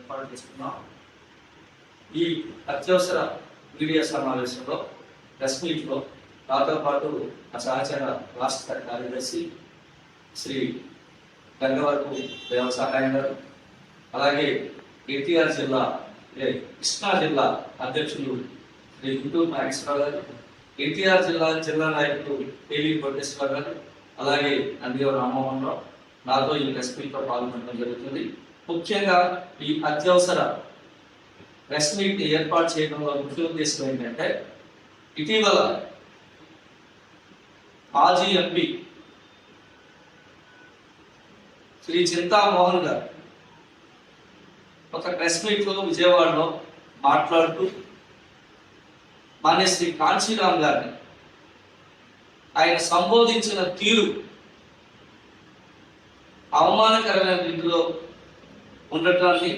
ఏర్పాటు చేసుకున్నాం. ఈ అత్యవసర మీడియా సమావేశంలో ప్రెస్ మీట్లో నాతో పాటు మా సహచర రాష్ట్ర కార్యదర్శి శ్రీ గంగవరపు దేవసహాయం గారు, అలాగే ఎన్టీఆర్ జిల్లా కృష్ణా జిల్లా అధ్యక్షులు శ్రీ గుంటూరు నాగేశ్వరరావు గారు, ఎన్టీఆర్ జిల్లా నాయకులు కేవీ కోటేశ్వర గారు, అలాగే నందిగవ రామ్మోహన్ రావు నాతో ఈ ప్రెస్ మీట్లో పాల్గొనడం జరుగుతుంది. ముఖ్యంగా ఈ అత్యవసర ప్రెస్ మీట్ ఏర్పాటు చేయడంలో ముఖ్య ఉద్దేశం ఏంటంటే, ఇటీవల మాజీ ఎంపీ శ్రీ చింతామోహన్ గారు ఒక ప్రెస్ మీట్లో విజయవాడలో మాట్లాడుతూ మాన్య శ్రీ కాంచీరామ్ గారిని ఆయన సంబోధించిన తీరు అవమానకరమైన రీతిలో ఉండటాన్ని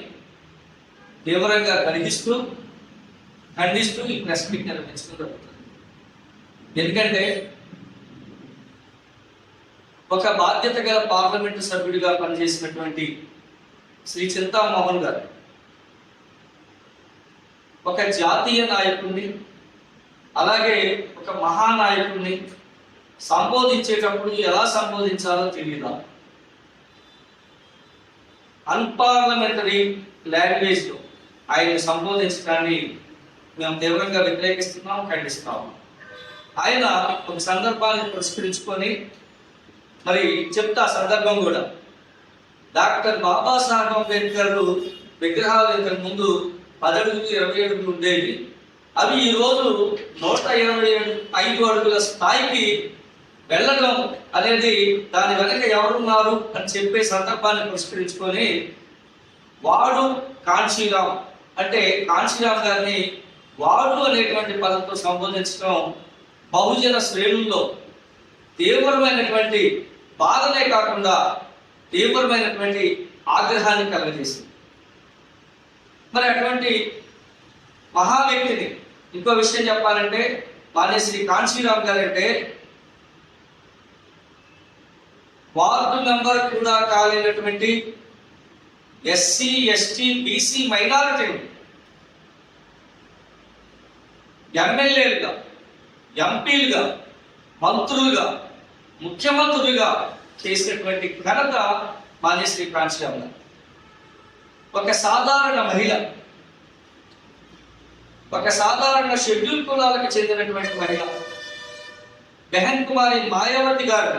తీవ్రంగా ఖండిస్తూ ఈ ప్రెస్ మీట్ నిర్వహించడం జరుగుతుంది. ఎందుకంటే ఒక బాధ్యత గల పార్లమెంటు సభ్యుడిగా పనిచేసినటువంటి శ్రీ చింతామోహన్ గారు ఒక జాతీయ నాయకుడిని, అలాగే ఒక మహానాయకుడిని సంబోధించేటప్పుడు ఎలా సంబోధించాలో తెలియదా, అన్పార్లమెంటరీ లాంగ్వేజ్లో ఆయన సంబోధించడాన్ని మేము తీవ్రంగా వ్యతిరేకిస్తున్నాం, ఖండిస్తున్నాము. ఆయన ఒక సందర్భాన్ని పురస్కరించుకొని మరి చెప్తా సందర్భం కూడా, డాక్టర్ బాబాసాహెబ్ అంబేద్కర్ విగ్రహాలు ఇంతకు ముందు 10 అడుగులు 20 అడుగులు ఉండేవి. అవి ఈరోజు 125 అడుగుల స్థాయికి వెళ్ళడం అనేది దాని వెనక ఎవరున్నారు అని చెప్పే సందర్భాన్ని పురస్కరించుకొని వాడు కాంచీరామ్ అంటే కాంచీరామ్ గారిని వాడు అనేటువంటి పదంతో సంబోధించడం బహుజన శ్రేణుల్లో తీవ్రమైనటువంటి బాధనే కాకుండా తీవ్రమైనటువంటి ఆగ్రహాన్ని కలగజేసింది. మరి అటువంటి మహా వ్యక్తిని ఇంకో విషయం చెప్పాలంటే, మాన్య శ్రీ కాంచీరామ్ గారు అంటే వార్డు మెంబర్ కూడా కాలేనటువంటి ఎస్సీ ఎస్టీ బీసీ మైనారిటీ ఎమ్మెల్యేలుగా, ఎంపీలుగా, మంత్రులుగా, ముఖ్యమంత్రులుగా చేసినటువంటి ఘనత మాన్య శ్రీ కాంచీరామ్ గారు. ఒక సాధారణ మహిళ, ఒక సాధారణ షెడ్యూల్ కులాలకు చెందినటువంటి మహిళ బెహన్ కుమారి మాయావతి గారు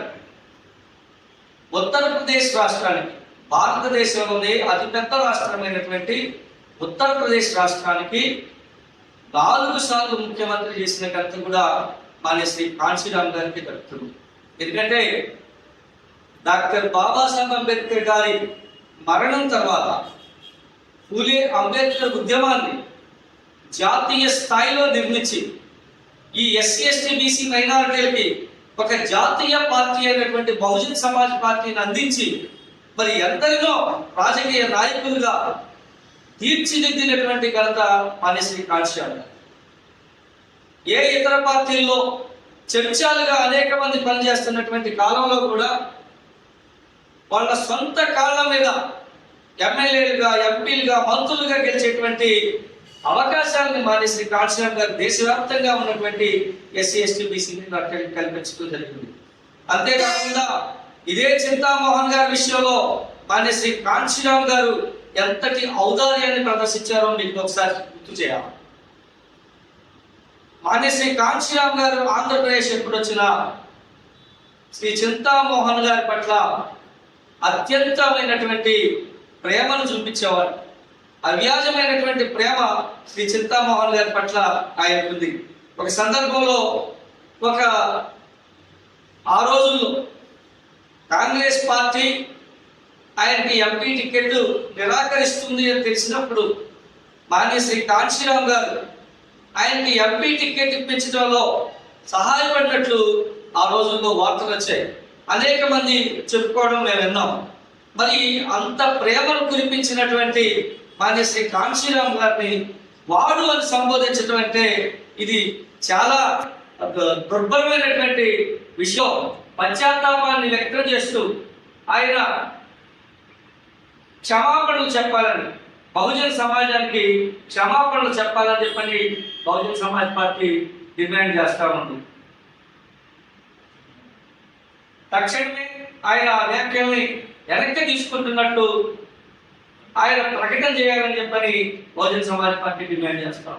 ఉత్తరప్రదేశ్ రాష్ట్రానికి, భారతదేశంలోనే అతిపెద్ద రాష్ట్రమైనటువంటి ఉత్తరప్రదేశ్ రాష్ట్రానికి 4 సార్లు ముఖ్యమంత్రి చేసిన ఘనత కూడా మాన్య శ్రీ కాంచీరామ్ గారికి దక్కుతుంది. ఎందుకంటే డాక్టర్ బాబాసాహెబ్ అంబేద్కర్ గారి మరణం తర్వాత పూలే అంబేద్కర్ ఉద్యమాన్ని జాతీయ స్థాయిలో నిర్మించి ఈ ఎస్సీ ఎస్టీ బీసీ మైనారిటీలకి ఒక జాతీయ పార్టీ అయినటువంటి బహుజన్ సమాజ్ పార్టీని అందించి మరి ఎందరినో రాజకీయ నాయకులుగా తీర్చిదిద్దినటువంటి ఘనత మాన్య శ్రీ కాంచీరామ్ గారు. ఏ ఇతర పార్టీల్లో చర్చాలుగా అనేక మంది పనిచేస్తున్నటువంటి కాలంలో కూడా వాళ్ళ సొంత కాళ్ళ మీద ఎమ్మెల్యేలుగా, ఎంపీలుగా, మంత్రులుగా గెలిచేటువంటి అవకాశాలను మాన్య శ్రీ కాంచీరామ్ గారు దేశవ్యాప్తంగా ఉన్నటువంటి ఎస్సీ ఎస్టీ బీసీని కల్పించడం జరిగింది. అంతేకాకుండా ఇదే చింతామోహన్ గారి విషయంలో మాన్య శ్రీ కాంచీరామ్ గారు ఎంతటి ఔదార్యాన్ని ప్రదర్శించారో మీకు ఒకసారి గుర్తు చేయాలి. మాన్య శ్రీ కాంచీరామ్ గారు ఆంధ్రప్రదేశ్ ఎప్పుడు వచ్చినా శ్రీ చింతామోహన్ గారి పట్ల అత్యంతమైనటువంటి ప్రేమను చూపించేవారు. అవ్యాజమైనటువంటి ప్రేమ శ్రీ చింతామోహన్ గారి పట్ల ఆయనకుంది. ఒక సందర్భంలో ఆ రోజుల్లో కాంగ్రెస్ పార్టీ ఆయనకి ఎంపీ టికెట్ నిరాకరిస్తుంది అని తెలిసినప్పుడు మాన్య శ్రీ కాంచీరామ్ గారు ఆయనకి ఎంపీ టికెట్ ఇప్పించడంలో సహాయపడినట్లు ఆ రోజుల్లో వార్తలు వచ్చాయి. అనేక మంది చెప్పుకోవడం మేము విన్నాం. మరి అంత ప్రేమను కురిపించినటువంటి మాన్య శ్రీ కాంచీరామ్ గారిని వాడు అని సంబోధించడం అంటే ఇది చాలా దుర్భరమైనటువంటి విషయం. పశ్చాత్తాపాన్ని వ్యక్తం చేస్తూ ఆయన క్షమాపణలు చెప్పాలని, బహుజన సమాజానికి క్షమాపణలు చెప్పాలని చెప్పని బహుజన సమాజ్ పార్టీ డిమాండ్ చేస్తా ఉంది. తక్షణమే ఆయన వ్యాఖ్యల్ని వెనక్కి తీసుకుంటున్నట్టు ఆయన ప్రకటన చేయాలని చెప్పని బహుజన సమాజ్ పార్టీ డిమాండ్ చేస్తాం.